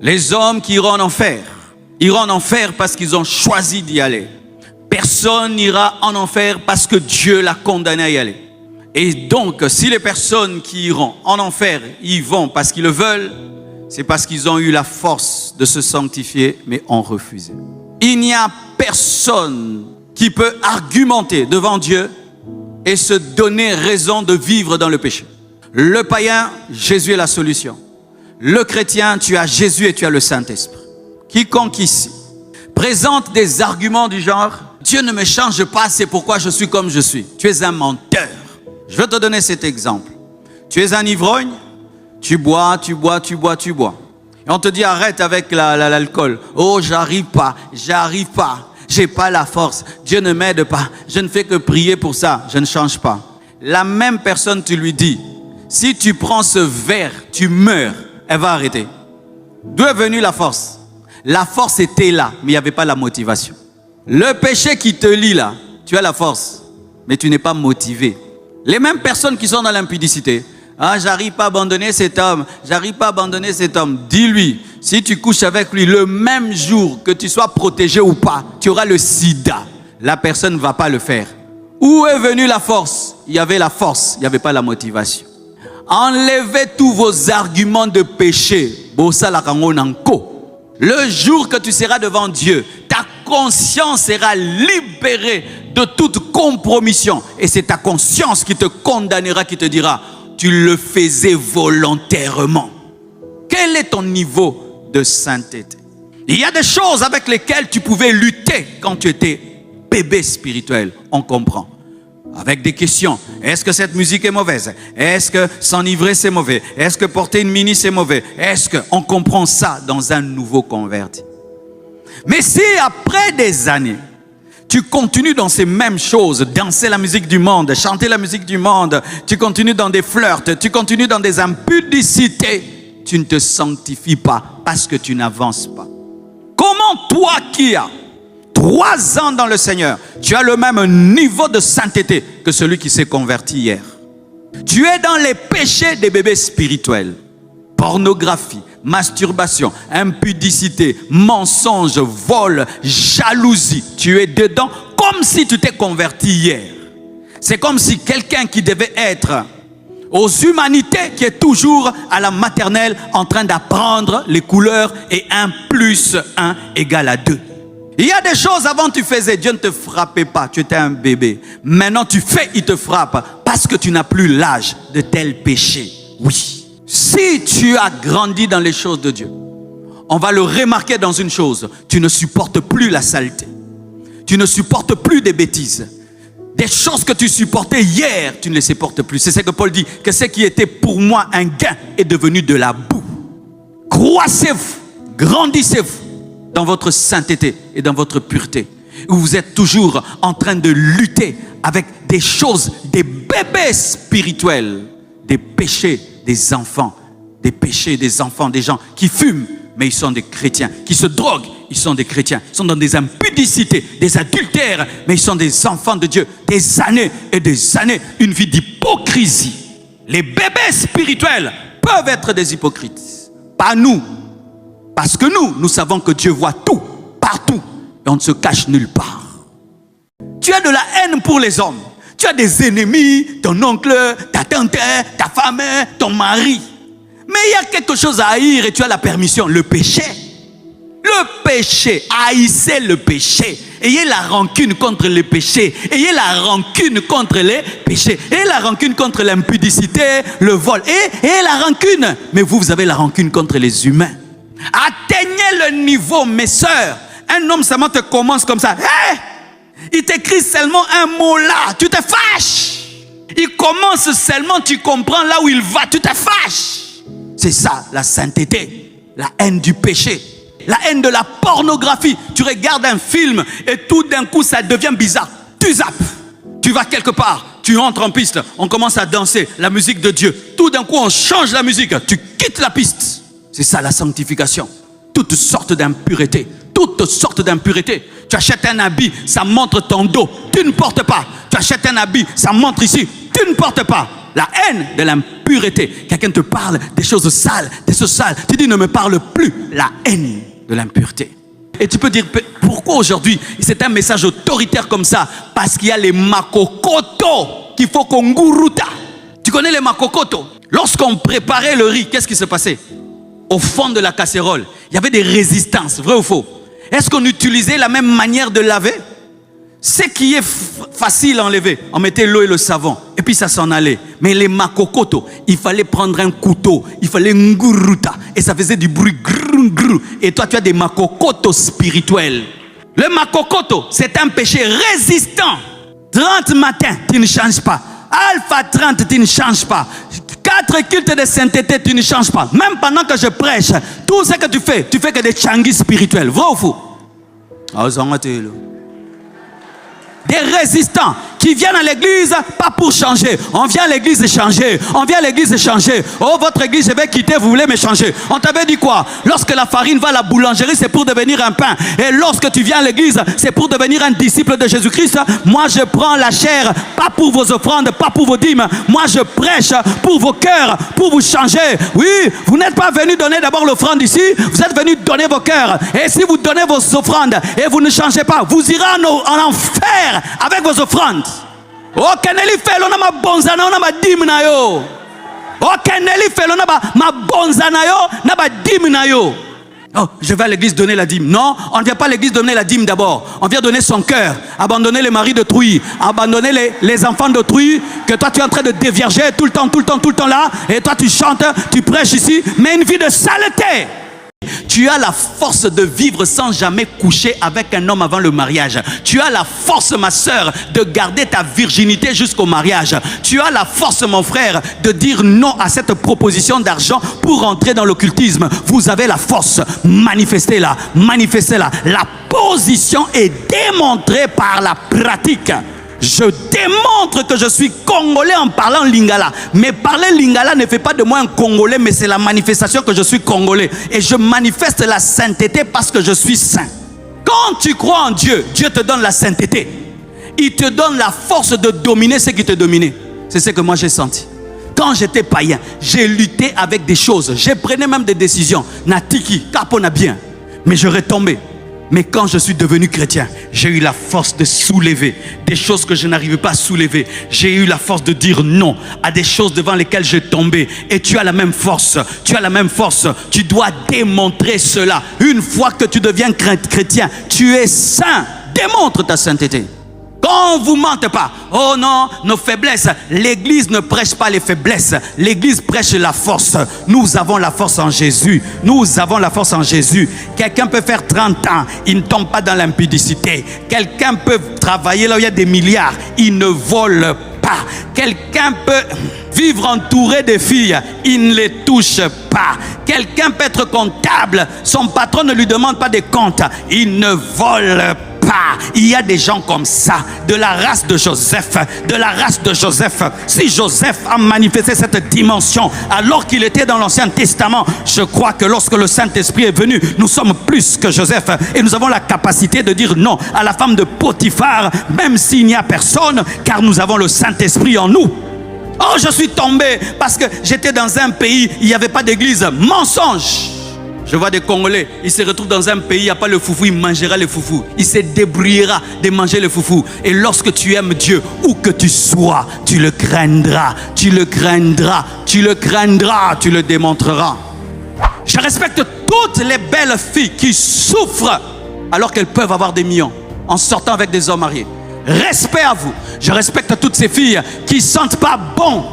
Les hommes qui iront en enfer parce qu'ils ont choisi d'y aller. Personne n'ira en enfer parce que Dieu l'a condamné à y aller. Et donc, si les personnes qui iront en enfer y vont parce qu'ils le veulent, c'est parce qu'ils ont eu la force de se sanctifier, mais ont refusé. Il n'y a personne qui peut argumenter devant Dieu et se donner raison de vivre dans le péché. Le païen, Jésus est la solution. Le chrétien, tu as Jésus et tu as le Saint-Esprit. Quiconque ici présente des arguments du genre « Dieu ne me change pas, c'est pourquoi je suis comme je suis ». Tu es un menteur. Je vais te donner cet exemple. Tu es un ivrogne, tu bois. Et on te dit arrête avec l'alcool. Oh, j'arrive pas, j'ai pas la force, Dieu ne m'aide pas, je ne fais que prier pour ça, je ne change pas. La même personne, tu lui dis, si tu prends ce verre, tu meurs, elle va arrêter. D'où est venue la force? La force était là, mais il n'y avait pas la motivation. Le péché qui te lie là, tu as la force, mais tu n'es pas motivé. Les mêmes personnes qui sont dans l'impudicité, ah, j'arrive pas à abandonner cet homme, dis-lui, si tu couches avec lui le même jour, que tu sois protégé ou pas, tu auras le sida. La personne ne va pas le faire. Où est venue la force? Il y avait la force, il n'y avait pas la motivation. Enlevez tous vos arguments de péché. Le jour que tu seras devant Dieu, ta conscience sera libérée de toute compromission. Et c'est ta conscience qui te condamnera, qui te dira, tu le faisais volontairement. Quel est ton niveau de sainteté? Il y a des choses avec lesquelles tu pouvais lutter quand tu étais bébé spirituel. On comprend. Avec des questions. Est-ce que cette musique est mauvaise? Est-ce que s'enivrer c'est mauvais? Est-ce que porter une mini c'est mauvais? Est-ce qu'on comprend ça dans un nouveau converti? Mais si après des années, tu continues dans ces mêmes choses, danser la musique du monde, chanter la musique du monde, tu continues dans des flirts, tu continues dans des impudicités, tu ne te sanctifies pas parce que tu n'avances pas. Comment toi qui as 3 ans dans le Seigneur, tu as le même niveau de sainteté que celui qui s'est converti hier? Tu es dans les péchés des bébés spirituels. Pornographie, masturbation, impudicité, mensonge, vol, jalousie. Tu es dedans comme si tu t'es converti hier. C'est comme si quelqu'un qui devait être aux humanités, qui est toujours à la maternelle en train d'apprendre les couleurs et 1 + 1 = 2. Il y a des choses avant tu faisais, Dieu ne te frappait pas, tu étais un bébé. Maintenant tu fais, il te frappe parce que tu n'as plus l'âge de tel péché. Oui. Si tu as grandi dans les choses de Dieu, on va le remarquer dans une chose, tu ne supportes plus la saleté. Tu ne supportes plus des bêtises. Des choses que tu supportais hier, tu ne les supportes plus. C'est ce que Paul dit, que ce qui était pour moi un gain est devenu de la boue. Croissez-vous, grandissez-vous dans votre sainteté et dans votre pureté. Où vous êtes toujours en train de lutter avec des choses, des bébés spirituels, des péchés des enfants, des péchés des enfants, des gens qui fument, mais ils sont des chrétiens, qui se droguent, ils sont des chrétiens, ils sont dans des impudicités, des adultères, mais ils sont des enfants de Dieu, des années et des années, une vie d'hypocrisie. Les bébés spirituels peuvent être des hypocrites, pas nous, parce que nous savons que Dieu voit tout, partout, et on ne se cache nulle part. Tu as de la haine pour les hommes. Tu as des ennemis, ton oncle, ta tante, ta femme, ton mari. Mais il y a quelque chose à haïr et tu as la permission, le péché. Le péché, haïssez le péché. Ayez la rancune contre le péché. Ayez la rancune contre les péchés. Ayez la rancune contre l'impudicité, le vol. Ayez la rancune. Mais vous avez la rancune contre les humains. Atteignez le niveau, mes sœurs. Un homme seulement te commence comme ça. Hey! Il t'écrit seulement un mot là, tu te fâches. Il commence seulement, tu comprends là où il va, tu te fâches. C'est ça la sainteté, la haine du péché, la haine de la pornographie. Tu regardes un film et tout d'un coup ça devient bizarre. Tu zappes, tu vas quelque part, tu entres en piste, on commence à danser la musique de Dieu. Tout d'un coup on change la musique, tu quittes la piste. C'est ça la sanctification. Toutes sortes d'impuretés. Toutes sortes d'impuretés. Tu achètes un habit, ça montre ton dos, tu ne portes pas. Tu achètes un habit, ça montre ici, tu ne portes pas. La haine de l'impureté. Quelqu'un te parle des choses sales, Tu dis, ne me parle plus. La haine de l'impureté. Et tu peux dire, pourquoi aujourd'hui c'est un message autoritaire comme ça? Parce qu'il y a les makokoto qu'il faut qu'on gourouta. Tu connais les makokoto? Lorsqu'on préparait le riz, qu'est-ce qui se passait? Au fond de la casserole, il y avait des résistances, vrai ou faux? Est-ce qu'on utilisait la même manière de laver? Ce qui est facile à enlever, on mettait l'eau et le savon, et puis ça s'en allait. Mais les makokoto, il fallait prendre un couteau, il fallait nguruta, et ça faisait du bruit, grrr, grrr. Et toi, tu as des makokoto spirituels. Le makokoto, c'est un péché résistant. 30 matins, tu ne changes pas. Alpha 30, tu ne changes pas. 4 cultes de sainteté, tu ne changes pas. Même pendant que je prêche, tout ce que tu fais que des changis spirituels. Vrai ou faux? Des résistants qui viennent à l'église pas pour changer. On vient à l'église changer. On vient à l'église changer. Oh, votre église, je vais quitter, vous voulez me changer. On t'avait dit quoi? Lorsque la farine va à la boulangerie, c'est pour devenir un pain. Et lorsque tu viens à l'église, c'est pour devenir un disciple de Jésus-Christ. Moi, je prends la chair, pas pour vos offrandes, pas pour vos dîmes. Moi, je prêche pour vos cœurs, pour vous changer. Oui, vous n'êtes pas venu donner d'abord l'offrande ici, vous êtes venu donner vos cœurs. Et si vous donnez vos offrandes et vous ne changez pas, vous irez en enfer avec vos offrandes. Oh, Keneli fait l'on a ma bonzana, on a ma dîme na yo. Oh, Keneli fait l'on a ma bonzana yo, na ma dîme na yo. Oh, je vais à l'église donner la dîme. Non, on ne vient pas à l'église donner la dîme d'abord. On vient donner son cœur, abandonner les maris d'autrui, abandonner les enfants d'autrui que toi tu es en train de dévierger tout le temps là. Et toi tu chantes, tu prêches ici, mais une vie de saleté. Tu as la force de vivre sans jamais coucher avec un homme avant le mariage. Tu as la force, ma soeur, de garder ta virginité jusqu'au mariage. Tu as la force, mon frère, de dire non à cette proposition d'argent pour entrer dans l'occultisme. Vous avez la force. Manifestez-la. Manifestez-la. La position est démontrée par la pratique. Je démontre que je suis congolais en parlant lingala. Mais parler lingala ne fait pas de moi un congolais, mais c'est la manifestation que je suis congolais. Et je manifeste la sainteté parce que je suis saint. Quand tu crois en Dieu, Dieu te donne la sainteté. Il te donne la force de dominer ce qui te dominait. C'est ce que moi j'ai senti. Quand j'étais païen, j'ai lutté avec des choses. J'ai pris même des décisions. Natiki, capona bien. Mais je retombais. Mais quand je suis devenu chrétien, j'ai eu la force de soulever des choses que je n'arrivais pas à soulever. J'ai eu la force de dire non à des choses devant lesquelles je tombais. Et tu as la même force. Tu as la même force. Tu dois démontrer cela. Une fois que tu deviens chrétien, tu es saint. Démontre ta sainteté. Quand on ne vous mente pas, oh non, nos faiblesses, l'église ne prêche pas les faiblesses, l'église prêche la force. Nous avons la force en Jésus, nous avons la force en Jésus. Quelqu'un peut faire 30 ans, il ne tombe pas dans l'impudicité. Quelqu'un peut travailler là où il y a des milliards, il ne vole pas. Quelqu'un peut vivre entouré de filles, il ne les touche pas. Quelqu'un peut être comptable, son patron ne lui demande pas des comptes, il ne vole pas. Il y a des gens comme ça, de la race de Joseph, Si Joseph a manifesté cette dimension alors qu'il était dans l'Ancien Testament, je crois que lorsque le Saint-Esprit est venu, nous sommes plus que Joseph et nous avons la capacité de dire non à la femme de Potiphar, même s'il n'y a personne, car nous avons le Saint-Esprit en nous. Oh, je suis tombé parce que j'étais dans un pays, il n'y avait pas d'église. Mensonge. Je vois des Congolais, ils se retrouvent dans un pays, il n'y a pas le foufou, il mangera le foufou. Il se débrouillera de manger le foufou. Et lorsque tu aimes Dieu, où que tu sois, tu le craindras, tu le craindras, tu le craindras, tu le démontreras. Je respecte toutes les belles filles qui souffrent alors qu'elles peuvent avoir des millions en sortant avec des hommes mariés. Respect à vous. Je respecte toutes ces filles qui ne sentent pas bon.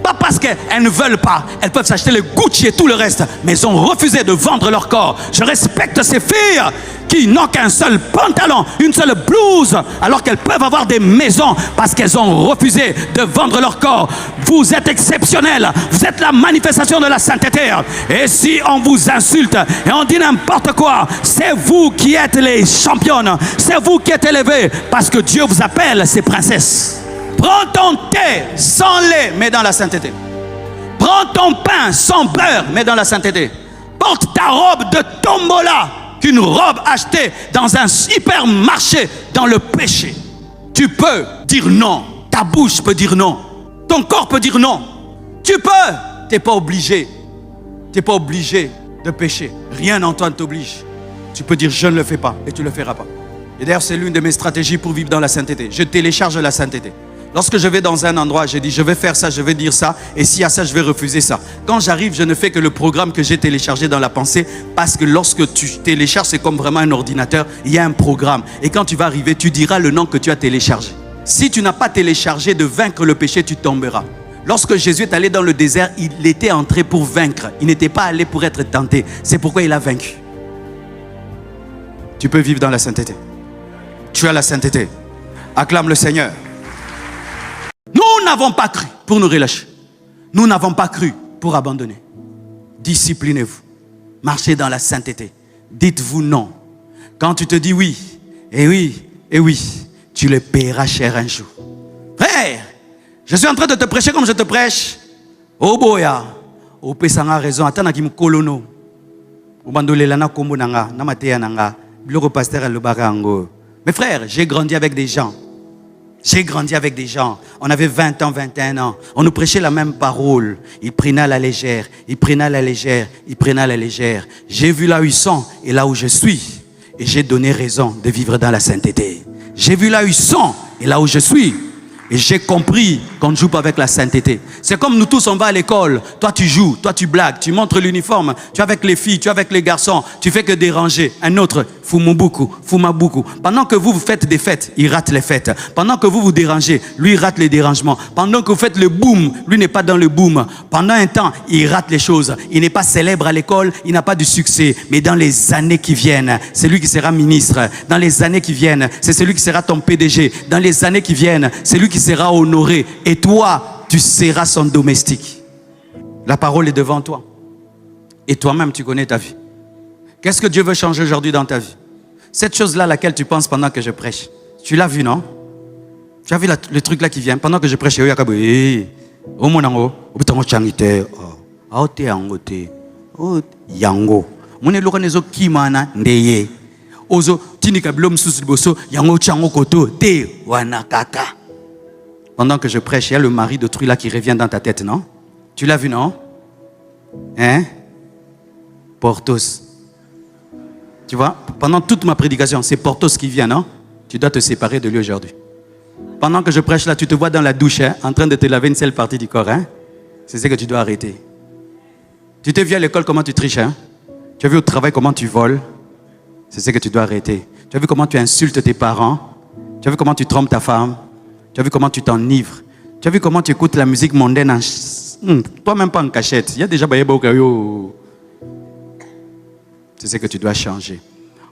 Pas parce qu'elles ne veulent pas. Elles peuvent s'acheter les Gucci et tout le reste. Mais elles ont refusé de vendre leur corps. Je respecte ces filles qui n'ont qu'un seul pantalon, une seule blouse, alors qu'elles peuvent avoir des maisons parce qu'elles ont refusé de vendre leur corps. Vous êtes exceptionnels. Vous êtes la manifestation de la sainteté. Et si on vous insulte et on dit n'importe quoi, c'est vous qui êtes les championnes. C'est vous qui êtes élevés parce que Dieu vous appelle ses princesses. Prends ton thé sans lait, mais dans la sainteté. Prends ton pain sans beurre, mais dans la sainteté. Porte ta robe de tombola, qu'une robe achetée dans un hypermarché, dans le péché. Tu peux dire non. Ta bouche peut dire non. Ton corps peut dire non. Tu peux. Tu n'es pas obligé. Tu n'es pas obligé de pécher. Rien en toi ne t'oblige. Tu peux dire je ne le fais pas et tu ne le feras pas. Et d'ailleurs, c'est l'une de mes stratégies pour vivre dans la sainteté. Je télécharge la sainteté. Lorsque je vais dans un endroit, je dis je vais faire ça, je vais dire ça, et s'il y a ça, je vais refuser ça. Quand j'arrive, je ne fais que le programme que j'ai téléchargé dans la pensée, parce que lorsque tu télécharges, c'est comme vraiment un ordinateur, il y a un programme. Et quand tu vas arriver, tu diras le nom que tu as téléchargé. Si tu n'as pas téléchargé de vaincre le péché, tu tomberas. Lorsque Jésus est allé dans le désert, il était entré pour vaincre. Il n'était pas allé pour être tenté. C'est pourquoi il a vaincu. Tu peux vivre dans la sainteté. Tu as la sainteté. Acclame le Seigneur. Nous n'avons pas cru pour nous relâcher. Nous n'avons pas cru pour abandonner. Disciplinez-vous. Marchez dans la sainteté. Dites-vous non. Quand tu te dis oui, et oui, et oui, tu le paieras cher un jour. Frère, je suis en train de te prêcher comme je te prêche. Oh boya, oh pesanga raison. Attends qui me colono. Obandolela kombo nanga, na mateya nanga. Bloko pasteur le barango. Mes frères, j'ai grandi avec des gens. J'ai grandi avec des gens. On avait 20 ans, 21 ans. On nous prêchait la même parole. Ils prenaient à la légère. Ils prenaient à la légère. Ils prenaient à la légère. J'ai vu là où ils sont et là où je suis. Et j'ai donné raison de vivre dans la sainteté. J'ai vu là où ils sont et là où je suis. Et j'ai compris qu'on ne joue pas avec la sainteté. C'est comme nous tous, on va à l'école. Toi, tu joues, toi, tu blagues, tu montres l'uniforme. Tu es avec les filles, tu es avec les garçons. Tu fais que déranger. Un autre, Fumabuku. Pendant que vous faites des fêtes, il rate les fêtes. Pendant que vous dérangez, lui, il rate les dérangements. Pendant que vous faites le boom, lui n'est pas dans le boom. Pendant un temps, il rate les choses. Il n'est pas célèbre à l'école, il n'a pas de succès. Mais dans les années qui viennent, c'est lui qui sera ministre. Dans les années qui viennent, c'est celui qui sera ton PDG. Dans les années qui viennent, c'est lui qui sera honoré. Et toi, tu seras son domestique. La parole est devant toi. Et toi-même, tu connais ta vie. Qu'est-ce que Dieu veut changer aujourd'hui dans ta vie? Cette chose-là, laquelle tu penses pendant que je prêche. Tu l'as vu, non? Tu as vu le truc là qui vient pendant que je prêche. Pendant que je prêche, il y a le mari de truc là qui revient dans ta tête, non? Tu l'as vu, non? Hein? Portos. Tu vois? Pendant toute ma prédication, c'est Portos qui vient, non? Tu dois te séparer de lui aujourd'hui. Pendant que je prêche là, tu te vois dans la douche, hein, en train de te laver une seule partie du corps, hein? C'est ce que tu dois arrêter. Tu t'es vu à l'école comment tu triches, hein? Tu as vu au travail comment tu voles? C'est ce que tu dois arrêter. Tu as vu comment tu insultes tes parents? Tu as vu comment tu trompes ta femme? Tu as vu comment tu t'enivres? Tu as vu comment tu écoutes la musique mondaine en... toi-même pas en cachette. Il y a déjà... C'est ce que tu dois changer.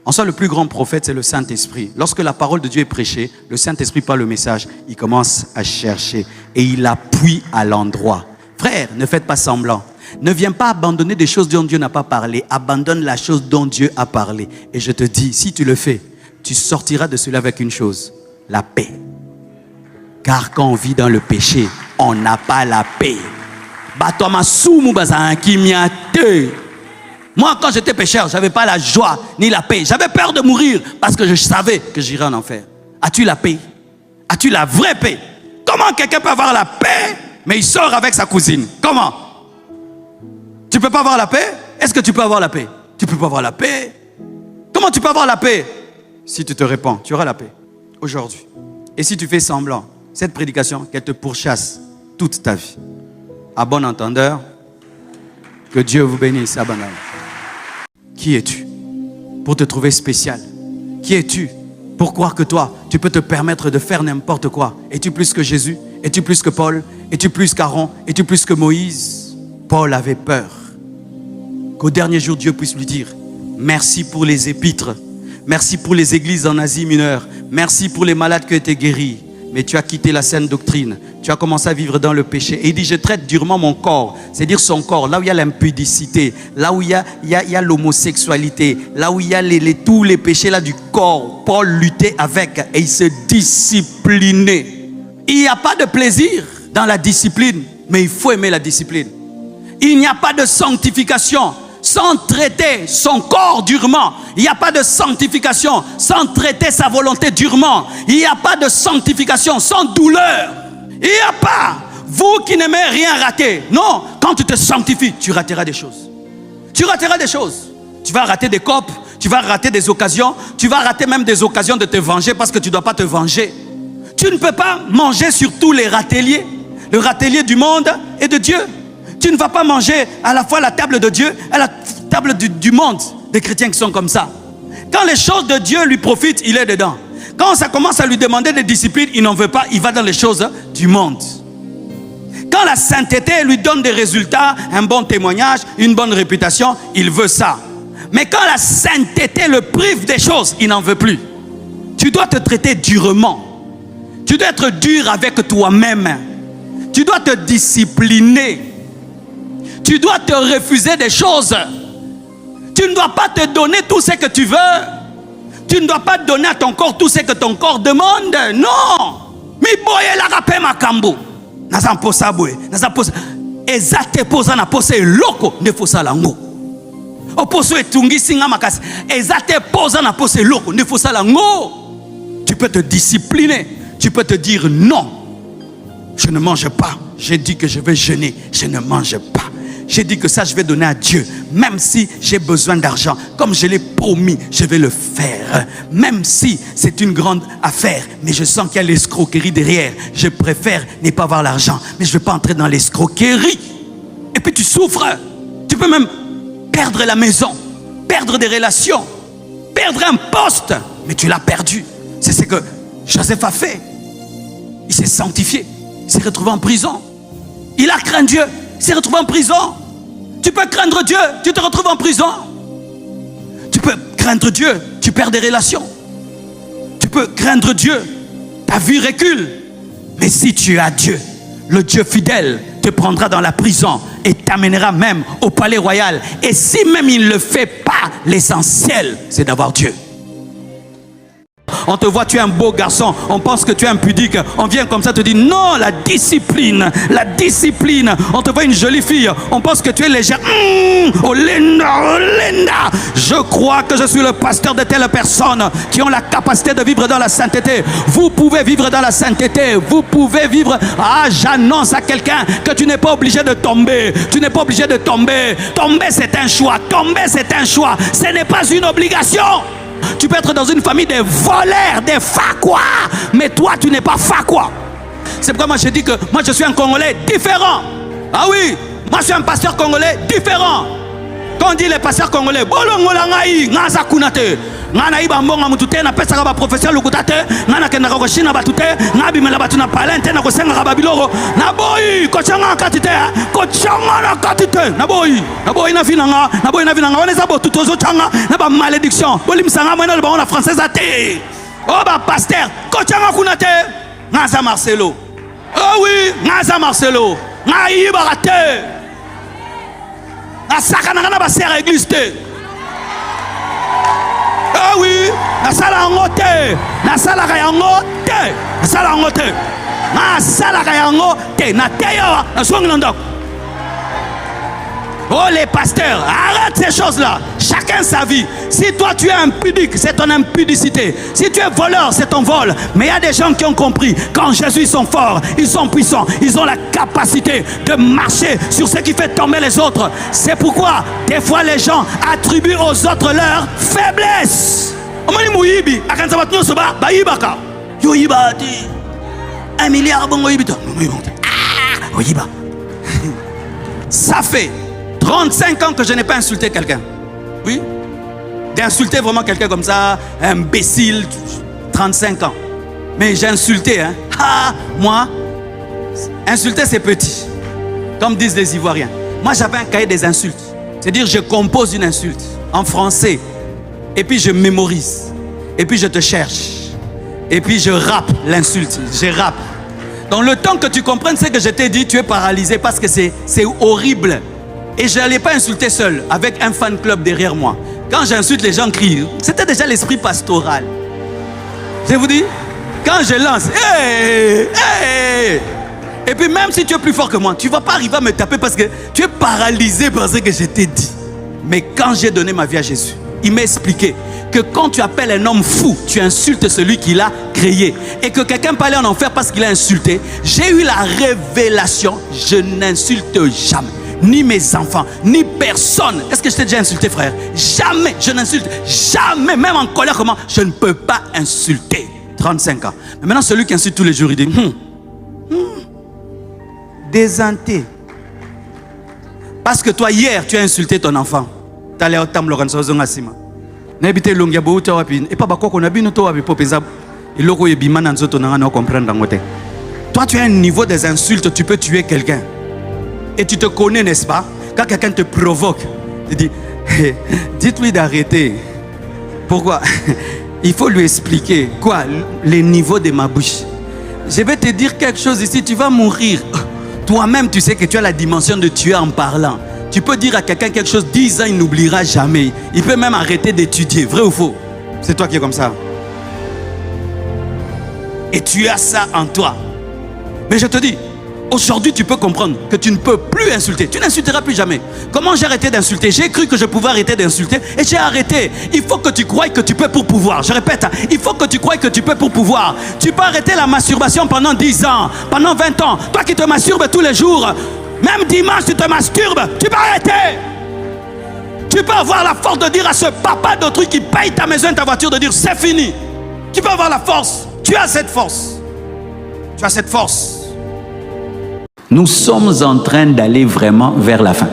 En soi, le plus grand prophète, c'est le Saint-Esprit. Lorsque la parole de Dieu est prêchée, le Saint-Esprit parle le message, il commence à chercher et il appuie à l'endroit. Frère, ne faites pas semblant. Ne viens pas abandonner des choses dont Dieu n'a pas parlé. Abandonne la chose dont Dieu a parlé. Et je te dis, si tu le fais, tu sortiras de cela avec une chose, la paix. Car quand on vit dans le péché, on n'a pas la paix. Moi, quand j'étais pécheur, je n'avais pas la joie ni la paix. J'avais peur de mourir parce que je savais que j'irais en enfer. As-tu la paix? As-tu la vraie paix? Comment quelqu'un peut avoir la paix, mais il sort avec sa cousine? Comment? Tu ne peux pas avoir la paix? Est-ce que tu peux avoir la paix? Tu ne peux pas avoir la paix. Comment tu peux avoir la paix? Si tu te répands, tu auras la paix aujourd'hui. Et si tu fais semblant, cette prédication, qu'elle te pourchasse toute ta vie. À bon entendeur, que Dieu vous bénisse abondamment. Qui es-tu pour te trouver spécial? Qui es-tu pour croire que toi, tu peux te permettre de faire n'importe quoi? Es-tu plus que Jésus? Es-tu plus que Paul? Es-tu plus qu'Aaron? Es-tu plus que Moïse? Paul avait peur qu'au dernier jour, Dieu puisse lui dire merci pour les épîtres, merci pour les églises en Asie mineure, merci pour les malades qui ont été guéris. Mais tu as quitté la saine doctrine. Tu as commencé à vivre dans le péché. Et il dit, je traite durement mon corps. C'est-à-dire son corps, là où il y a l'impudicité, là où il y a l'homosexualité, là où il y a tous les péchés là du corps. Paul luttait avec et il se disciplinait. Il n'y a pas de plaisir dans la discipline, mais il faut aimer la discipline. Il n'y a pas de sanctification sans traiter son corps durement. Il n'y a pas de sanctification sans traiter sa volonté durement. Il n'y a pas de sanctification sans douleur. Il n'y a pas. Vous qui n'aimez rien rater. Non, quand tu te sanctifies, tu rateras des choses. Tu rateras des choses. Tu vas rater des copes, tu vas rater des occasions, tu vas rater même des occasions de te venger parce que tu ne dois pas te venger. Tu ne peux pas manger sur tous les râteliers, le râtelier du monde et de Dieu. Tu ne vas pas manger à la fois la table de Dieu et la table du monde. Des chrétiens qui sont comme ça. Quand les choses de Dieu lui profitent, il est dedans. Quand ça commence à lui demander des disciplines, il n'en veut pas, il va dans les choses du monde. Quand la sainteté lui donne des résultats, un bon témoignage, une bonne réputation, il veut ça. Mais quand la sainteté le prive des choses, il n'en veut plus. Tu dois te traiter durement. Tu dois être dur avec toi-même. Tu dois te discipliner. Tu dois te refuser des choses. Tu ne dois pas te donner tout ce que tu veux. Tu ne dois pas donner à ton corps tout ce que ton corps demande. Non. Mi boye la rapé makambo. Nazan posa boye. Nazan posa. Ezate posa na posa loko ne fosa lango. Oposo etungi singa makasi. Ezate posa na posa loko ne fosa lango. Tu peux te discipliner. Tu peux te dire non. Je ne mange pas. J'ai dit que je vais jeûner. Je ne mange pas. J'ai dit que ça, je vais donner à Dieu. Même si j'ai besoin d'argent, comme je l'ai promis, je vais le faire. Même si c'est une grande affaire, mais je sens qu'il y a l'escroquerie derrière. Je préfère ne pas avoir l'argent, mais je ne vais pas entrer dans l'escroquerie. Et puis tu souffres. Tu peux même perdre la maison, perdre des relations, perdre un poste, mais tu l'as perdu. C'est ce que Joseph a fait. Il s'est sanctifié. Il s'est retrouvé en prison. Il a craint Dieu. Il s'est retrouvé en prison. Tu peux craindre Dieu, tu te retrouves en prison. Tu peux craindre Dieu, tu perds des relations. Tu peux craindre Dieu, ta vie recule. Mais si tu as Dieu, le Dieu fidèle te prendra dans la prison et t'amènera même au palais royal. Et si même il ne le fait pas, l'essentiel, c'est d'avoir Dieu. On te voit, tu es un beau garçon, on pense que tu es impudique, on vient comme ça te dit non, la discipline, la discipline. On te voit une jolie fille, on pense que tu es légère. Olinda, Olinda. Je crois que je suis le pasteur de telles personnes qui ont la capacité de vivre dans la sainteté. Vous pouvez vivre dans la sainteté, vous pouvez vivre. Ah, j'annonce à quelqu'un que tu n'es pas obligé de tomber. Tu n'es pas obligé de tomber. Tomber, c'est un choix. Tomber, c'est un choix. Ce n'est pas une obligation. Tu peux être dans une famille des voleurs, des fakwa, mais toi tu n'es pas fakwa. C'est pourquoi moi je dis que moi je suis un Congolais différent. Ah oui, moi je suis un pasteur congolais différent. Quand on dit les pasteurs congolais, bolongola ngai ngaza kunate. Ngana iba mbonga mutute na pesa ka ba professeur lukutate, ngana kenda ko shina batute, ngabi mela batuna palente na ko senga ka biloro. Na boy ko changa katite, ko changa na katite. Na boy na finanga, na boy na finanga, on est abo tutozo changa, na ba malédiction. Bolim sanga mena le ba on française até. Oh ba pasteur, ko changa kunate, ngaza Marcelo. Oh oui, ngaza Marcelo. Ngai ba raté. Na sakana na ba serre église te. Ah oui, na sala ngote, na sala kayangote, na sala ngote, na sala kayangote, na teyo, na swanglandok. Oh les pasteurs, arrête ces choses-là. Chacun sa vie. Si toi tu es impudique, c'est ton impudicité. Si tu es voleur, c'est ton vol. Mais il y a des gens qui ont compris. Quand Jésus, ils sont forts, ils sont puissants, ils ont la capacité de marcher sur ce qui fait tomber les autres. C'est pourquoi des fois les gens attribuent aux autres leur faiblesse. Un milliard bon. Ça fait 35 ans que je n'ai pas insulté quelqu'un. Oui. D'insulter vraiment quelqu'un comme ça, imbécile, 35 ans. Mais j'ai insulté, hein. Ah, moi, insulter c'est petit. Comme disent les Ivoiriens. Moi j'avais un cahier des insultes. C'est-à-dire je compose une insulte en français. Et puis je mémorise. Et puis je te cherche. Et puis je rappe l'insulte. Je rappe. Donc le temps que tu comprennes ce que je t'ai dit, tu es paralysé parce que c'est horrible. Et je n'allais pas insulter seul, avec un fan club derrière moi. Quand j'insulte, les gens crient. C'était déjà l'esprit pastoral. Je vous dis, quand je lance, hey, hey. Et puis même si tu es plus fort que moi, tu ne vas pas arriver à me taper parce que tu es paralysé par ce que je t'ai dit. Mais quand j'ai donné ma vie à Jésus, il m'a expliqué que quand tu appelles un homme fou, tu insultes celui qui l'a créé. Et que quelqu'un peut aller en enfer parce qu'il a insulté. J'ai eu la révélation, je n'insulte jamais. Ni mes enfants, ni personne. Est-ce que je t'ai déjà insulté, frère? Jamais, je n'insulte jamais. Même en colère, comment? Je ne peux pas insulter. 35 ans. Mais maintenant, celui qui insulte tous les jours, il dit désanté. Parce que toi, hier, tu as insulté ton enfant. Tu allais au tam Lorenzo Zongasima. N'habite longia bouta wapi. Et pas bako qu'on a bien auto wapi popeza. Il loko yebimana nzoto nanga comprendre dangote. Toi, tu as un niveau des insultes, tu peux tuer quelqu'un. Et tu te connais, n'est-ce pas? Quand quelqu'un te provoque, tu dis, dites-lui d'arrêter. Pourquoi? Il faut lui expliquer. Quoi? Les niveaux de ma bouche. Je vais te dire quelque chose ici, tu vas mourir. Toi-même, tu sais que tu as la dimension de tuer en parlant. Tu peux dire à quelqu'un quelque chose, 10 ans, il n'oubliera jamais. Il peut même arrêter d'étudier. Vrai ou faux? C'est toi qui es comme ça. Et tu as ça en toi. Mais je te dis, aujourd'hui, tu peux comprendre que tu ne peux plus insulter. Tu n'insulteras plus jamais. Comment j'ai arrêté d'insulter? J'ai cru que je pouvais arrêter d'insulter et j'ai arrêté. Il faut que tu croies que tu peux pour pouvoir. Je répète, il faut que tu croies que tu peux pour pouvoir. Tu peux arrêter la masturbation pendant 10 ans, pendant 20 ans. Toi qui te masturbes tous les jours, même dimanche tu te masturbes, tu peux arrêter. Tu peux avoir la force de dire à ce papa d'autrui qui paye ta maison et ta voiture, de dire c'est fini. Tu peux avoir la force. Tu as cette force. Tu as cette force. Nous sommes en train d'aller vraiment vers la fin.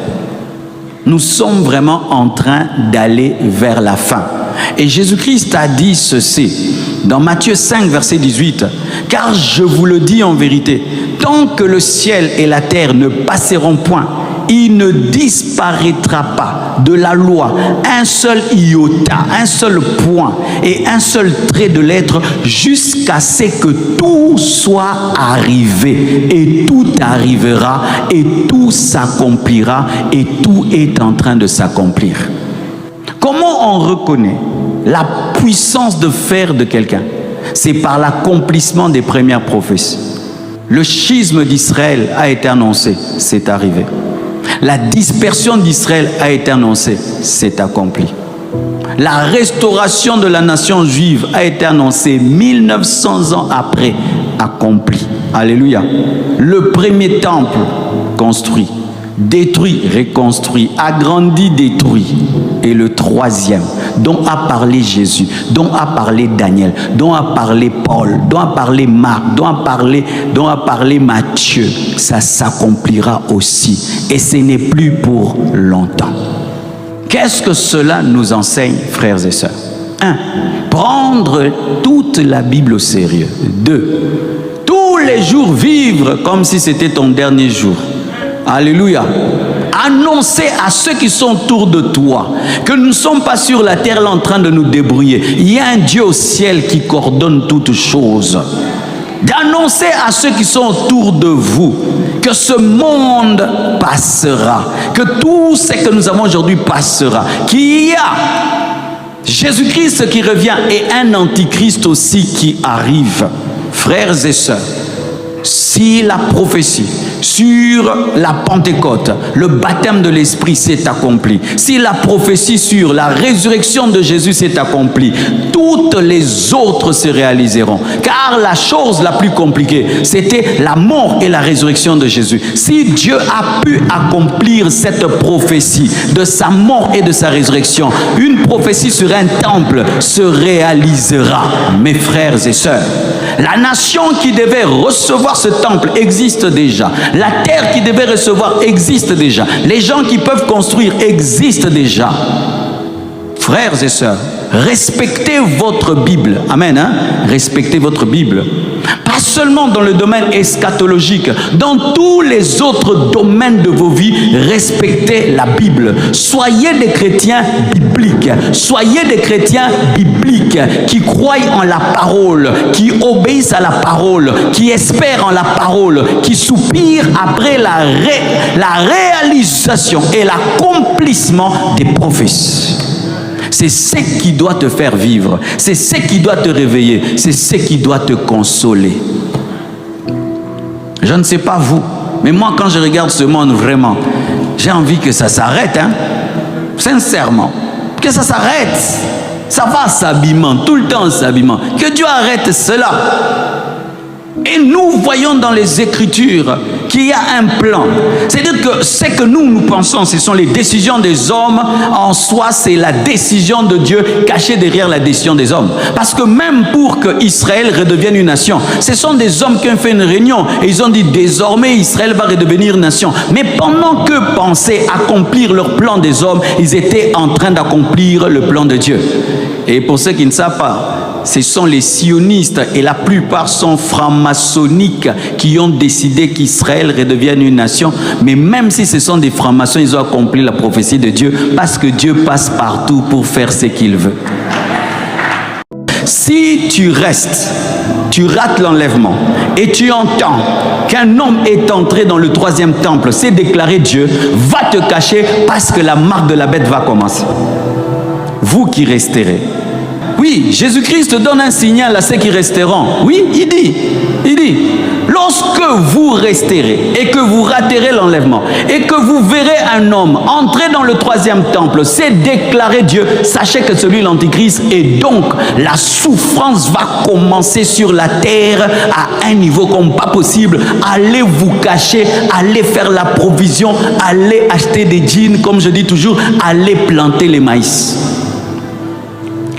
Nous sommes vraiment en train d'aller vers la fin. Et Jésus-Christ a dit ceci dans Matthieu 5, verset 18. Car je vous le dis en vérité, tant que le ciel et la terre ne passeront point, il ne disparaîtra pas de la loi un seul iota, un seul point et un seul trait de lettre jusqu'à ce que tout soit arrivé. Et tout arrivera et tout s'accomplira et tout est en train de s'accomplir. Comment on reconnaît la puissance de fer de quelqu'un? C'est par l'accomplissement des premières prophéties. Le schisme d'Israël a été annoncé, c'est arrivé. La dispersion d'Israël a été annoncée, c'est accompli. La restauration de la nation juive a été annoncée 1900 ans après, accompli. Alléluia. Le premier temple construit, détruit, reconstruit, agrandi, détruit. Et le troisième, dont a parlé Jésus, dont a parlé Daniel, dont a parlé Paul, dont a parlé Marc, dont a parlé Matthieu, ça s'accomplira aussi. Et ce n'est plus pour longtemps. Qu'est-ce que cela nous enseigne, frères et sœurs? 1. Prendre toute la Bible au sérieux. 2. Tous les jours vivre comme si c'était ton dernier jour. Alléluia. Annoncer à ceux qui sont autour de toi que nous ne sommes pas sur la terre là en train de nous débrouiller. Il y a un Dieu au ciel qui coordonne toutes choses. D'annoncer à ceux qui sont autour de vous que ce monde passera, que tout ce que nous avons aujourd'hui passera, qu'il y a Jésus-Christ qui revient et un antichrist aussi qui arrive. Frères et sœurs, si la prophétie sur la Pentecôte, le baptême de l'Esprit s'est accompli, si la prophétie sur la résurrection de Jésus s'est accomplie, toutes les autres se réaliseront. Car la chose la plus compliquée, c'était la mort et la résurrection de Jésus. Si Dieu a pu accomplir cette prophétie de sa mort et de sa résurrection, une prophétie sur un temple se réalisera. Mes frères et sœurs, la nation qui devait recevoir ce temple existe déjà. La terre qui devait recevoir existe déjà. Les gens qui peuvent construire existent déjà. Frères et sœurs, respectez votre Bible. Amen. Hein? Respectez votre Bible. Pas seulement dans le domaine eschatologique, dans tous les autres domaines de vos vies, respectez la Bible. Soyez des chrétiens bibliques. Soyez des chrétiens bibliques qui croient en la parole, qui obéissent à la parole, qui espèrent en la parole, qui soupirent après la réalisation et l'accomplissement des prophéties. C'est ce qui doit te faire vivre. C'est ce qui doit te réveiller. C'est ce qui doit te consoler. Je ne sais pas vous, mais moi quand je regarde ce monde vraiment, j'ai envie que ça s'arrête. Hein? Sincèrement. Que ça s'arrête. Ça va s'habillement, tout le temps s'habillement. Que Dieu arrête cela. Et nous voyons dans les Écritures qu'il y a un plan. C'est-à-dire que ce que nous pensons, ce sont les décisions des hommes. En soi, c'est la décision de Dieu cachée derrière la décision des hommes. Parce que même pour que Israël redevienne une nation, ce sont des hommes qui ont fait une réunion et ils ont dit désormais Israël va redevenir une nation. Mais pendant que pensaient accomplir leur plan des hommes, ils étaient en train d'accomplir le plan de Dieu. Et pour ceux qui ne savent pas, ce sont les sionistes et la plupart sont francs-maçonniques qui ont décidé qu'Israël redevienne une nation. Mais même si ce sont des francs-maçons, ils ont accompli la prophétie de Dieu parce que Dieu passe partout pour faire ce qu'il veut. Si tu restes, tu rates l'enlèvement et tu entends qu'un homme est entré dans le 3e temple, c'est déclaré Dieu, va te cacher parce que la marque de la bête va commencer. Vous qui resterez. Oui, Jésus-Christ donne un signal à ceux qui resteront. Oui, il dit, lorsque vous resterez et que vous raterez l'enlèvement et que vous verrez un homme entrer dans le 3e temple, c'est déclarer Dieu, sachez que celui l'Antichrist, et donc la souffrance va commencer sur la terre à un niveau comme pas possible. Allez vous cacher, allez faire la provision, allez acheter des jeans, comme je dis toujours, allez planter les maïs.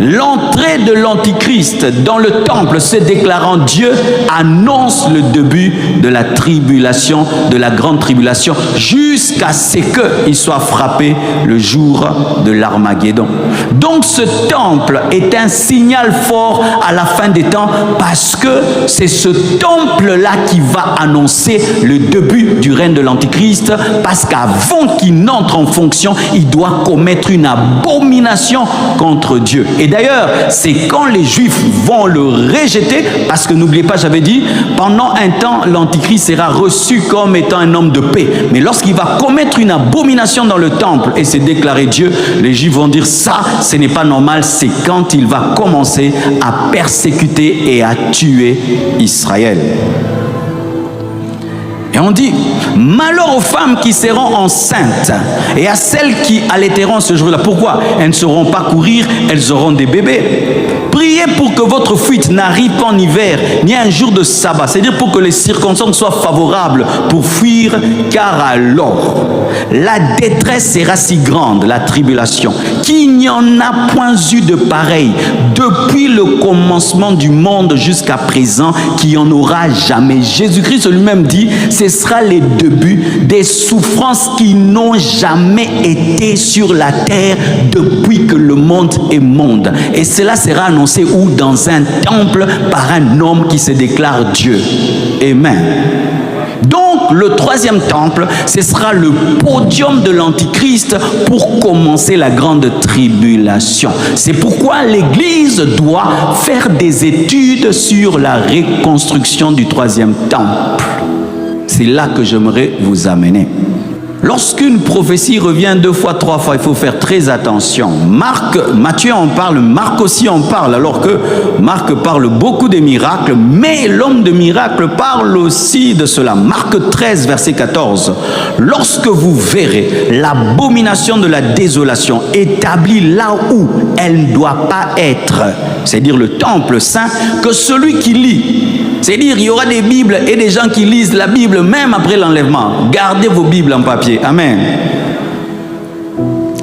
L'entrée de l'Antichrist dans le temple se déclarant Dieu annonce le début de la tribulation, de la grande tribulation, jusqu'à ce qu'il soit frappé le jour de l'Armageddon. Donc ce temple est un signal fort à la fin des temps parce que c'est ce temple-là qui va annoncer le début du règne de l'Antichrist, parce qu'avant qu'il n'entre en fonction, il doit commettre une abomination contre Dieu. Et d'ailleurs, c'est quand les Juifs vont le rejeter, parce que n'oubliez pas, j'avais dit, pendant un temps, l'Antichrist sera reçu comme étant un homme de paix. Mais lorsqu'il va commettre une abomination dans le temple et se déclarer Dieu, les Juifs vont dire ça, ce n'est pas normal, c'est quand il va commencer à persécuter et à tuer Israël. Et on dit, malheur aux femmes qui seront enceintes et à celles qui allaiteront ce jour-là. Pourquoi? Elles ne sauront pas courir, elles auront des bébés. Priez pour que votre fuite n'arrive pas en hiver, ni un jour de sabbat. C'est-à-dire pour que les circonstances soient favorables pour fuir, car alors la détresse sera si grande, la tribulation, qu'il n'y en a point eu de pareil depuis le commencement du monde jusqu'à présent, qu'il n'y en aura jamais. Jésus-Christ lui-même dit, ce sera le début des souffrances qui n'ont jamais été sur la terre depuis que le monde est monde. Et cela sera annoncé où? Dans un temple par un homme qui se déclare Dieu. Amen. Donc, le 3e temple, ce sera le podium de l'Antichrist pour commencer la grande tribulation. C'est pourquoi l'Église doit faire des études sur la reconstruction du 3e temple. C'est là que j'aimerais vous amener. Lorsqu'une prophétie revient 2 fois, 3 fois, il faut faire très attention. Matthieu en parle, Marc aussi en parle, alors que Marc parle beaucoup des miracles, mais l'homme de miracle parle aussi de cela. Marc 13, verset 14. Lorsque vous verrez l'abomination de la désolation établie là où elle ne doit pas être, c'est-à-dire le temple saint, que celui qui lit, c'est-à-dire il y aura des Bibles et des gens qui lisent la Bible même après l'enlèvement. Gardez vos Bibles en papier. Amen.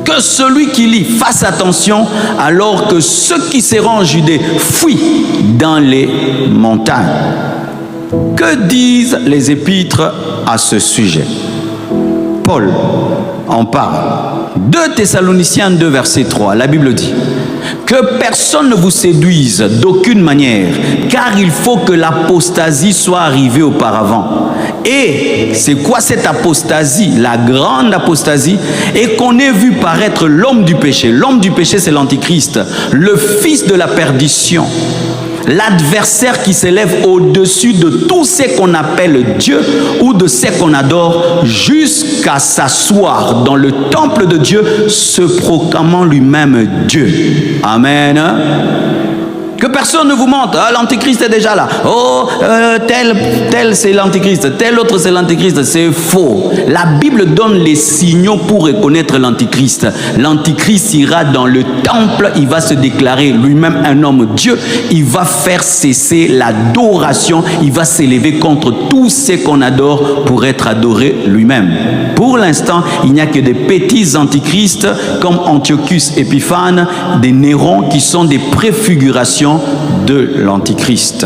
Que celui qui lit fasse attention, alors que ceux qui seront en Judée fuient dans les montagnes. Que disent les épîtres à ce sujet? Paul en parle. 2 Thessaloniciens 2, verset 3, la Bible dit: que personne ne vous séduise d'aucune manière, car il faut que l'apostasie soit arrivée auparavant. Et c'est quoi cette apostasie? La grande apostasie, et qu'on ait vu paraître l'homme du péché. L'homme du péché, c'est l'Antichrist, le fils de la perdition, l'adversaire qui s'élève au-dessus de tout ce qu'on appelle Dieu ou de ce qu'on adore, jusqu'à s'asseoir dans le temple de Dieu, se proclamant lui-même Dieu. Amen. Que personne ne vous mente. Ah, l'antichrist est déjà là. Oh, tel c'est l'antichrist. Tel autre c'est l'antichrist. C'est faux. La Bible donne les signaux pour reconnaître l'antichrist. L'antichrist ira dans le temple. Il va se déclarer lui-même un homme Dieu. Il va faire cesser l'adoration. Il va s'élever contre tout ce qu'on adore pour être adoré lui-même. Pour l'instant, il n'y a que des petits antichrists comme Antiochus Épiphane, des Néron qui sont des préfigurations de l'antichrist.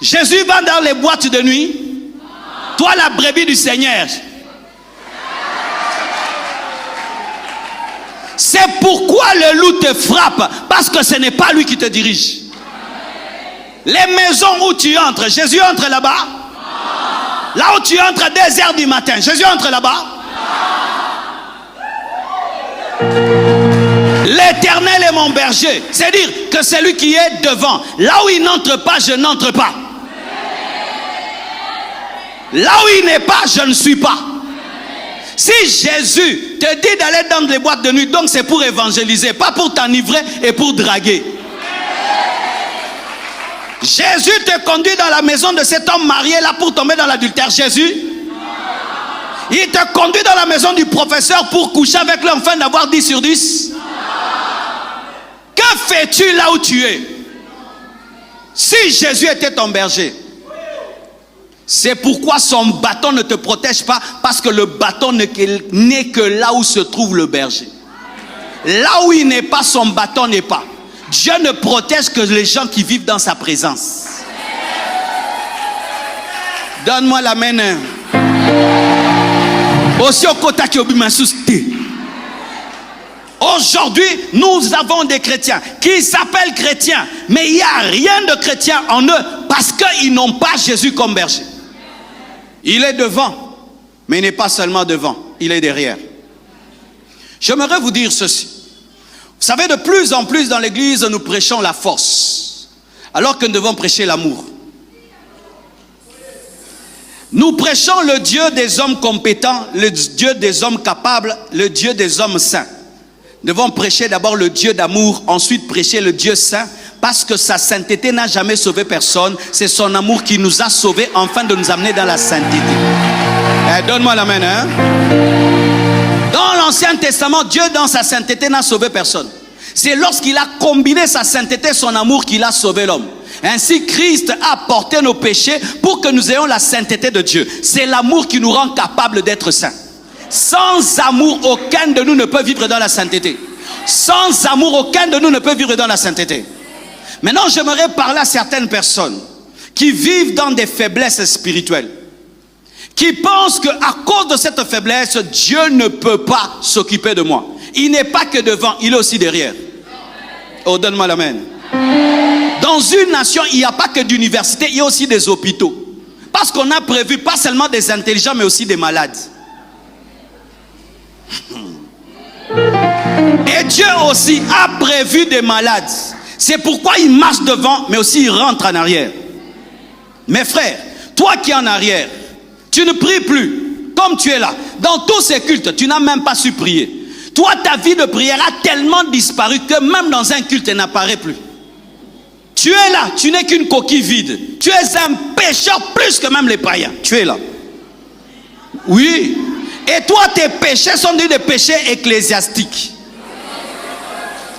Jésus va dans les boîtes de nuit. Toi, la brebis du Seigneur. C'est pourquoi le loup te frappe, parce que ce n'est pas lui qui te dirige. Les maisons où tu entres, Jésus entre là-bas. Là où tu entres à 2h du matin, Jésus entre là-bas. L'Éternel est mon berger. C'est-à-dire que c'est lui qui est devant. Là où il n'entre pas, je n'entre pas. Là où il n'est pas, je ne suis pas. Si Jésus te dit d'aller dans les boîtes de nuit, donc c'est pour évangéliser, pas pour t'enivrer et pour draguer. Jésus te conduit dans la maison de cet homme marié là pour tomber dans l'adultère. Jésus, il te conduit dans la maison du professeur pour coucher avec lui afin d'avoir 10 sur 10. Que fais-tu là où tu es? Si Jésus était ton berger, c'est pourquoi son bâton ne te protège pas, parce que le bâton n'est que là où se trouve le berger. Là où il n'est pas, son bâton n'est pas. Dieu ne protège que les gens qui vivent dans sa présence. Donne-moi la main. Aussi au kota qui aujourd'hui, nous avons des chrétiens qui s'appellent chrétiens, mais il n'y a rien de chrétien en eux parce qu'ils n'ont pas Jésus comme berger. Il est devant, mais il n'est pas seulement devant, il est derrière. J'aimerais vous dire ceci. Vous savez, de plus en plus dans l'église, nous prêchons la force, alors que nous devons prêcher l'amour. Nous prêchons le Dieu des hommes compétents, le Dieu des hommes capables, le Dieu des hommes saints. Nous devons prêcher d'abord le Dieu d'amour, ensuite prêcher le Dieu saint, parce que sa sainteté n'a jamais sauvé personne. C'est son amour qui nous a sauvés afin de nous amener dans la sainteté. Donne-moi la main. Hein? Dans l'Ancien Testament, Dieu dans sa sainteté n'a sauvé personne. C'est lorsqu'il a combiné sa sainteté, son amour, qu'il a sauvé l'homme. Ainsi, Christ a porté nos péchés pour que nous ayons la sainteté de Dieu. C'est l'amour qui nous rend capables d'être saints. Sans amour, aucun de nous ne peut vivre dans la sainteté. Sans amour, aucun de nous ne peut vivre dans la sainteté. Maintenant, j'aimerais parler à certaines personnes qui vivent dans des faiblesses spirituelles, qui pensent qu'à cause de cette faiblesse, Dieu ne peut pas s'occuper de moi. Il n'est pas que devant, il est aussi derrière. Oh, donne-moi la main. Dans une nation, il n'y a pas que d'université, il y a aussi des hôpitaux. Parce qu'on a prévu pas seulement des intelligents, mais aussi des malades. Et Dieu aussi a prévu des malades. C'est pourquoi il marche devant, mais aussi il rentre en arrière. Mes frères, toi qui es en arrière, tu ne pries plus comme tu es là. Dans tous ces cultes, tu n'as même pas su prier. Toi, ta vie de prière a tellement disparu que même dans un culte, elle n'apparaît plus. Tu es là, tu n'es qu'une coquille vide. Tu es un pécheur plus que même les païens. Tu es là. Oui. Et toi, tes péchés sont des péchés ecclésiastiques.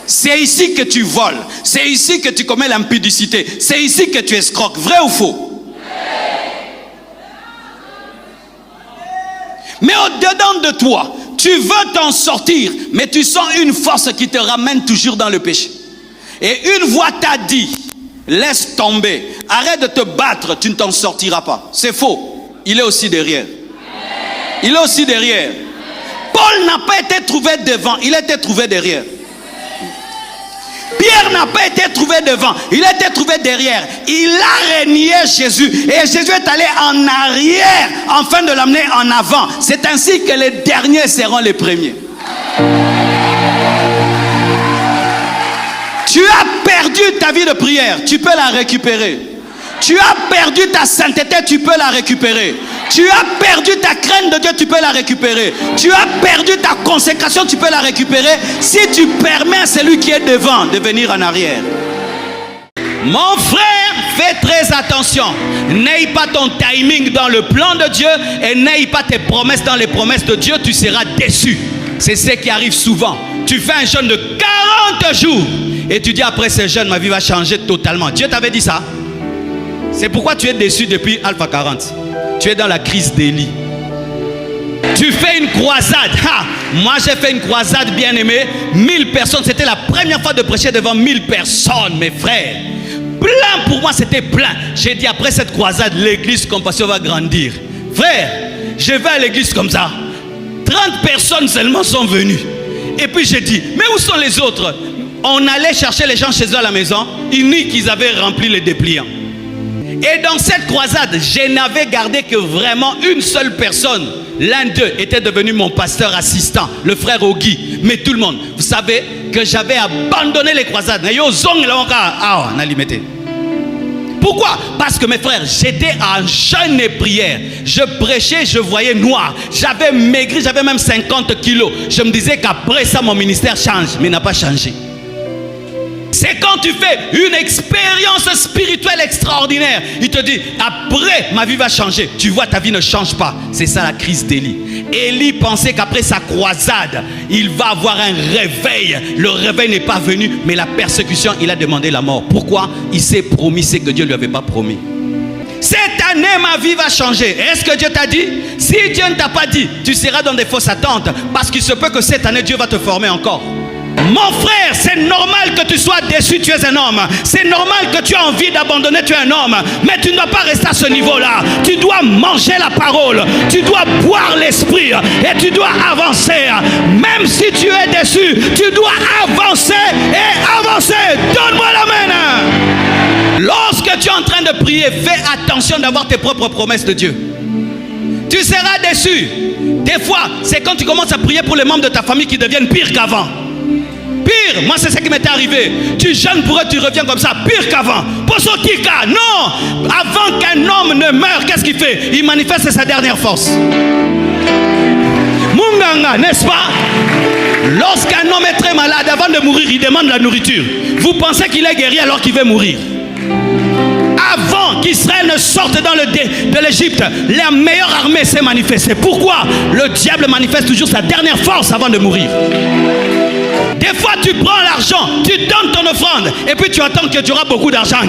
C'est ici que tu voles. C'est ici que tu commets l'impudicité. C'est ici que tu escroques. Vrai ou faux? Mais au-dedans de toi, tu veux t'en sortir, mais tu sens une force qui te ramène toujours dans le péché. Et une voix t'a dit, laisse tomber, arrête de te battre, tu ne t'en sortiras pas. C'est faux. Il est aussi derrière. Il est aussi derrière. Paul n'a pas été trouvé devant, il a été trouvé derrière. Pierre n'a pas été trouvé devant, il a été trouvé derrière. Il a renié Jésus et Jésus est allé en arrière afin de l'amener en avant. C'est ainsi que les derniers seront les premiers. Tu as perdu ta vie de prière, tu peux la récupérer. Tu as perdu ta sainteté, tu peux la récupérer. Tu as perdu ta crainte de Dieu, tu peux la récupérer. Tu as perdu ta consécration, tu peux la récupérer si tu permets à celui qui est devant de venir en arrière. Mon frère, fais très attention. N'aie pas ton timing dans le plan de Dieu et n'aie pas tes promesses dans les promesses de Dieu, tu seras déçu. C'est ce qui arrive souvent. Tu fais un jeûne de 40 jours et tu dis après ce jeûne, ma vie va changer totalement. Dieu t'avait dit ça. C'est pourquoi tu es déçu depuis Alpha 40. Tu es dans la crise d'Élie. Tu fais une croisade. Moi j'ai fait une croisade, bien aimé. 1000 personnes. C'était la première fois de prêcher devant 1000 personnes, mes frères. Plein, pour moi c'était plein. J'ai dit après cette croisade, l'église Compassion va grandir. Frère, je vais à l'église comme ça. 30 personnes seulement sont venues. Et puis j'ai dit, mais où sont les autres? On allait chercher les gens chez eux à la maison. Ils nient qu'ils avaient rempli les dépliants. Et dans cette croisade, je n'avais gardé que vraiment une seule personne. L'un d'eux était devenu mon pasteur assistant, le frère Ogi. Mais tout le monde, vous savez que j'avais abandonné les croisades. Pourquoi? Parce que mes frères, j'étais en jeûne et prière. Je prêchais, je voyais noir. J'avais maigri, j'avais même 50 kilos. Je me disais qu'après ça, mon ministère change. Mais il n'a pas changé. C'est quand tu fais une expérience spirituelle extraordinaire. Il te dit, après, ma vie va changer. Tu vois, ta vie ne change pas. C'est ça la crise d'Élie. Élie pensait qu'après sa croisade, il va avoir un réveil. Le réveil n'est pas venu, mais la persécution, il a demandé la mort. Pourquoi? Il s'est promis ce que Dieu ne lui avait pas promis. Cette année, ma vie va changer. Est-ce que Dieu t'a dit? Si Dieu ne t'a pas dit, tu seras dans des fausses attentes. Parce qu'il se peut que cette année, Dieu va te former encore. Mon frère, c'est normal que tu sois déçu, tu es un homme. C'est normal que tu as envie d'abandonner, tu es un homme. Mais tu ne dois pas rester à ce niveau-là. Tu dois manger la parole. Tu dois boire l'esprit. Et tu dois avancer. Même si tu es déçu, tu dois avancer et avancer. Donne-moi la main. Lorsque tu es en train de prier, fais attention d'avoir tes propres promesses de Dieu. Tu seras déçu. Des fois, c'est quand tu commences à prier pour les membres de ta famille qui deviennent pires qu'avant. Pire, moi c'est ce qui m'était arrivé. Tu jeûnes pour eux, tu reviens comme ça, pire qu'avant. Poso Kika, non. Avant qu'un homme ne meure, qu'est-ce qu'il fait? Il manifeste sa dernière force. Munganga, n'est-ce pas? Lorsqu'un homme est très malade, avant de mourir, il demande la nourriture. Vous pensez qu'il est guéri alors qu'il veut mourir? Avant qu'Israël ne sorte de l'Égypte, la meilleure armée s'est manifestée. Pourquoi? Le diable manifeste toujours sa dernière force avant de mourir. Des fois, tu prends l'argent, tu donnes ton offrande, et puis tu attends que tu auras beaucoup d'argent.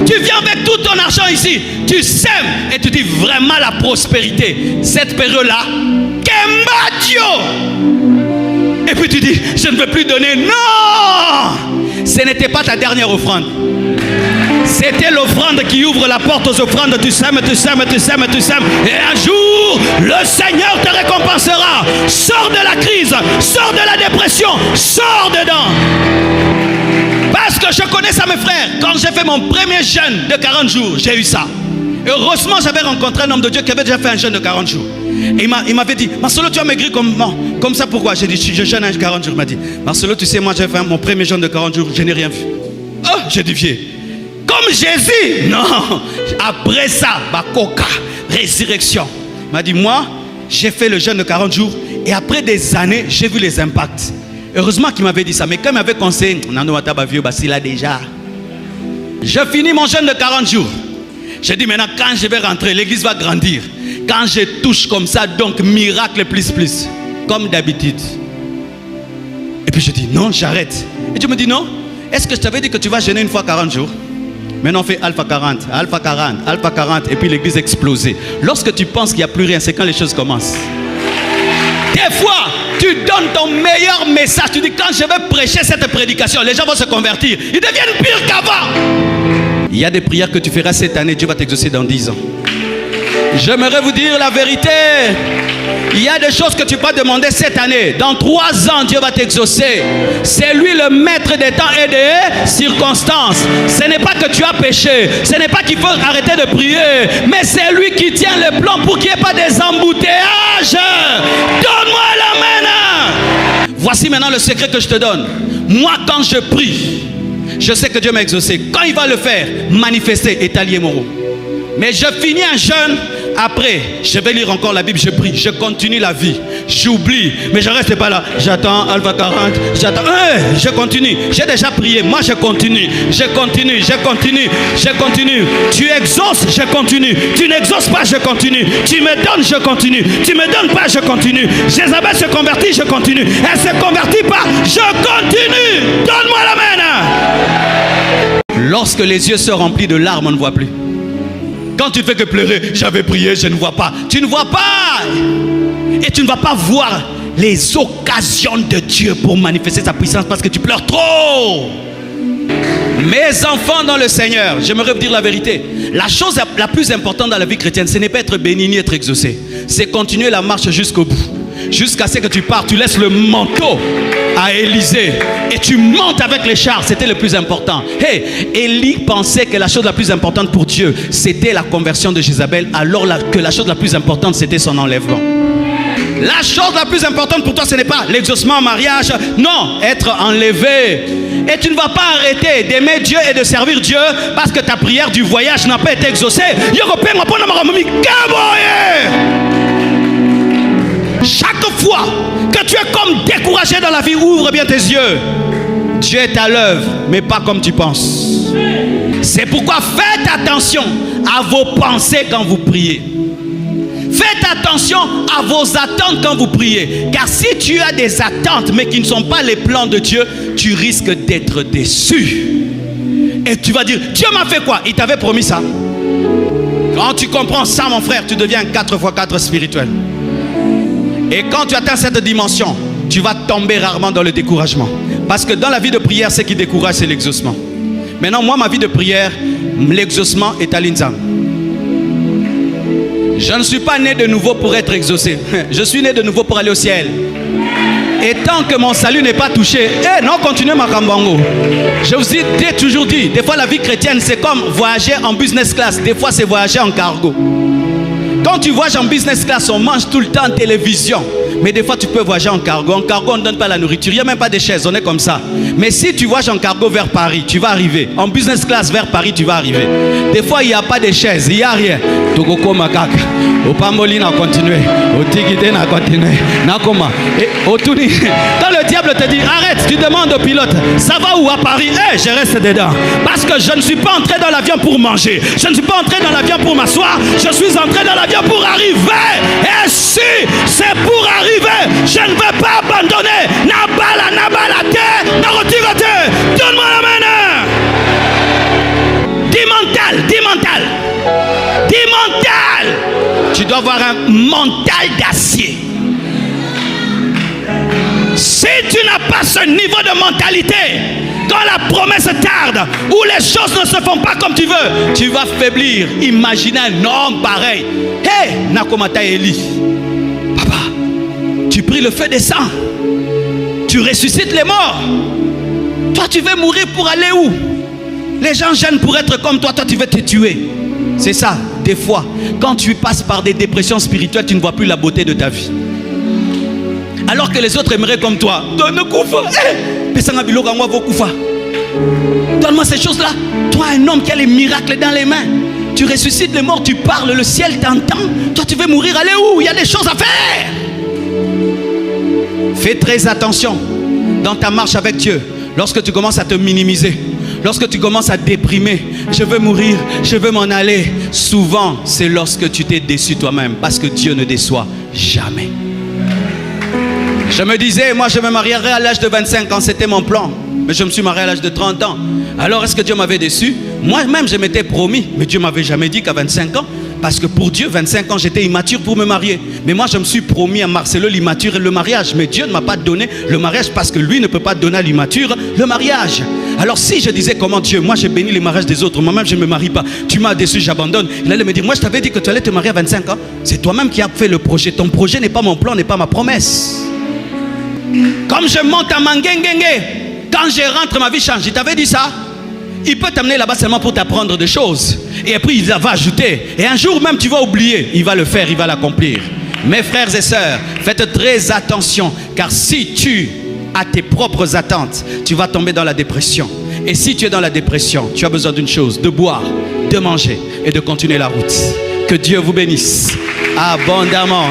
Tu viens avec tout ton argent ici, tu sèmes, et tu dis vraiment la prospérité. Cette période-là, et puis tu dis, je ne veux plus donner. Non! Ce n'était pas ta dernière offrande. C'était l'offrande qui ouvre la porte aux offrandes. Tu sèmes, tu sèmes, tu sèmes, tu sèmes. Et un jour, le Seigneur te récompensera. Sors de la crise, sors de la dépression, sors dedans. Parce que je connais ça, mes frères. Quand j'ai fait mon premier jeûne de 40 jours, j'ai eu ça. Heureusement, j'avais rencontré un homme de Dieu qui avait déjà fait un jeûne de 40 jours. Et il m'avait dit, Marcelo, tu as maigri comme ça, pourquoi? J'ai dit, je jeûne à 40 jours. Il m'a dit, Marcelo, tu sais, moi j'ai fait mon premier jeûne de 40 jours, je n'ai rien vu. Oh, j'ai dit, vieux. Comme Jésus? Non. Après ça, Bakoka, résurrection. Il m'a dit, moi, j'ai fait le jeûne de 40 jours et après des années, j'ai vu les impacts. Heureusement qu'il m'avait dit ça, mais quand il m'avait conseillé, Nano Wataba vieux, bah, c'est là déjà. Je finis mon jeûne de 40 jours. J'ai dit, maintenant, quand je vais rentrer, l'église va grandir. Quand je touche comme ça, donc miracle plus, comme d'habitude. Et puis je dis, non, j'arrête. Et tu me dis, non, est-ce que je t'avais dit que tu vas jeûner une fois 40 jours? Maintenant on fait alpha 40, alpha 40, alpha 40, et puis l'église explosée. Lorsque tu penses qu'il n'y a plus rien, c'est quand les choses commencent. Des fois, tu donnes ton meilleur message. Tu dis, quand je vais prêcher cette prédication, les gens vont se convertir. Ils deviennent pires qu'avant. Il y a des prières que tu feras cette année, Dieu va t'exaucer dans 10 ans. J'aimerais vous dire la vérité. Il y a des choses que tu peux demander cette année. Dans 3 ans, Dieu va t'exaucer. C'est lui le maître des temps et des circonstances. Ce n'est pas que tu as péché. Ce n'est pas qu'il faut arrêter de prier. Mais c'est lui qui tient le plan pour qu'il n'y ait pas des embouteillages. Donne-moi la main. Voici maintenant le secret que je te donne. Moi, quand je prie, Je sais que Dieu m'a exaucé. Quand il va le faire, manifester est allié Moro. Mais je finis un jeûne. Après, je vais lire encore la Bible, je prie, je continue la vie. J'oublie, mais je ne reste pas là. J'attends Alpha 40, j'attends. Je continue. J'ai déjà prié, moi je continue. Je continue, je continue, je continue. Tu exauces, je continue. Tu n'exauces pas, je continue. Tu me donnes, je continue. Tu me donnes pas, je continue. Jézabel se convertit, je continue. Elle se convertit pas, je continue. Donne-moi la main. Lorsque les yeux se remplissent de larmes, on ne voit plus. Quand tu fais que pleurer, j'avais prié, je ne vois pas. Tu ne vois pas. Et tu ne vas pas voir les occasions de Dieu pour manifester sa puissance parce que tu pleures trop. Mes enfants dans le Seigneur, j'aimerais vous dire la vérité. La chose la plus importante dans la vie chrétienne, ce n'est pas être béni ni être exaucé. C'est continuer la marche jusqu'au bout. Jusqu'à ce que tu pars, tu laisses le manteau à Élisée et tu montes avec les chars. C'était le plus important. Hey, Élie pensait que la chose la plus importante pour Dieu, c'était la conversion de Jézabel, alors que la chose la plus importante, c'était son enlèvement. La chose la plus importante pour toi, ce n'est pas l'exaucement en mariage. Non, être enlevé. Et tu ne vas pas arrêter d'aimer Dieu et de servir Dieu parce que ta prière du voyage n'a pas été exaucée. Chaque fois que tu es comme découragé dans la vie, ouvre bien tes yeux. Dieu est à l'œuvre, mais pas comme tu penses. C'est pourquoi faites attention à vos pensées quand vous priez. Faites attention à vos attentes quand vous priez. Car si tu as des attentes, mais qui ne sont pas les plans de Dieu, tu risques d'être déçu. Et tu vas dire, Dieu m'a fait quoi? Il t'avait promis ça. Quand tu comprends ça, mon frère, tu deviens 4x4 spirituel. Et quand tu atteins cette dimension, tu vas tomber rarement dans le découragement. Parce que dans la vie de prière, ce qui décourage, c'est l'exaucement. Maintenant, moi, ma vie de prière, l'exaucement est à l'Inzam. Je ne suis pas né de nouveau pour être exaucé. Je suis né de nouveau pour aller au ciel. Et tant que mon salut n'est pas touché, non, continuez ma kambango. Je vous ai toujours dit, des fois la vie chrétienne, c'est comme voyager en business class. Des fois, c'est voyager en cargo. Quand tu voyages en business class, on mange tout le temps en télévision. Mais des fois, tu peux voyager en cargo. En cargo, on ne donne pas la nourriture. Il n'y a même pas de chaises. On est comme ça. Mais si tu voyages en cargo vers Paris, tu vas arriver. En business class vers Paris, tu vas arriver. Des fois, il n'y a pas de chaises. Il n'y a rien. Togoko makaka. Au Pamboli, on a continué. Au Tigité, on a continué. Nakoma. Et au Touni. Quand le diable te dit, arrête, tu demandes au pilote, ça va où à Paris? Je reste dedans. Parce que je ne suis pas entré dans l'avion pour manger. Je ne suis pas entré dans l'avion pour m'asseoir. Je suis entré dans l'avion pour arriver. Et si c'est pour arriver, je ne vais pas abandonner. Nabala, te, narotigote. Donne-moi la main. Dis mental. Tu dois avoir un mental d'acier. Si tu n'as pas ce niveau de mentalité, quand la promesse tarde, ou les choses ne se font pas comme tu veux, tu vas faiblir. Imaginez un homme pareil. Hé, Nakomata Eli. Papa, tu pries le feu des sangs. Tu ressuscites les morts. Toi, tu veux mourir pour aller où? Les gens gênent pour être comme toi. Toi, tu veux te tuer. C'est ça, des fois. Quand tu passes par des dépressions spirituelles, tu ne vois plus la beauté de ta vie. Alors que les autres aimeraient comme toi. Donne-moi ces choses-là. Toi, un homme qui a les miracles dans les mains. Tu ressuscites les morts, tu parles, le ciel t'entend. Toi, tu veux mourir, aller où? Il y a des choses à faire. Fais très attention dans ta marche avec Dieu. Lorsque tu commences à te minimiser, lorsque tu commences à déprimer, je veux mourir, je veux m'en aller. Souvent, c'est lorsque tu t'es déçu toi-même. Parce que Dieu ne déçoit jamais. Je me disais, moi je me marierai à l'âge de 25 ans, c'était mon plan. Mais je me suis marié à l'âge de 30 ans. Alors est-ce que Dieu m'avait déçu? Moi-même je m'étais promis, mais Dieu m'avait jamais dit qu'à 25 ans. Parce que pour Dieu, 25 ans, j'étais immature pour me marier. Mais moi je me suis promis à Marcelo l'immature et le mariage. Mais Dieu ne m'a pas donné le mariage parce que lui ne peut pas donner à l'immature le mariage. Alors si je disais comment Dieu, moi j'ai béni les mariages des autres, moi-même je ne me marie pas, tu m'as déçu, j'abandonne. Il allait me dire, moi je t'avais dit que tu allais te marier à 25 ans. C'est toi-même qui as fait le projet. Ton projet n'est pas mon plan, n'est pas ma promesse. Comme je monte à Mangengenge, quand je rentre, ma vie change. Il t'avait dit ça? Il peut t'amener là-bas seulement pour t'apprendre des choses. Et puis il va ajouter. Et un jour même tu vas oublier. Il va le faire, il va l'accomplir. Mes frères et sœurs, faites très attention. Car si tu as tes propres attentes, tu vas tomber dans la dépression. Et si tu es dans la dépression, tu as besoin d'une chose, de boire, de manger et de continuer la route. Que Dieu vous bénisse abondamment.